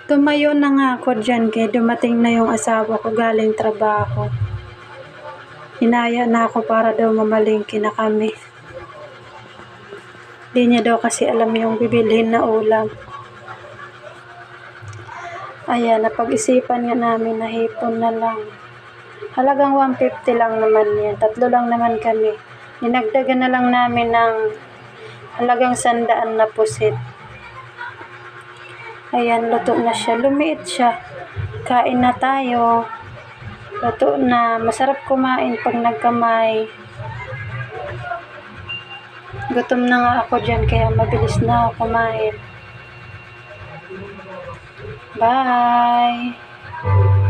Tumayo na nga ako dyan kaya dumating na yung asawa ko galing trabaho. Hinaya na ako para daw mamalingki na kami. Di niya daw kasi alam yung bibilhin na ulam. Ayan, napag-isipan nga namin na hipon na lang. Halagang 150 lang naman yan. 3 lang naman kami. Dinagdagan na lang namin ng halagang 100 na pusit. Ayan, luto na siya. Lumiit siya. Kain na tayo. Luto na. Masarap kumain pag nagkamay. Gutom na nga ako dyan kaya mabilis na ako kumain. Bye!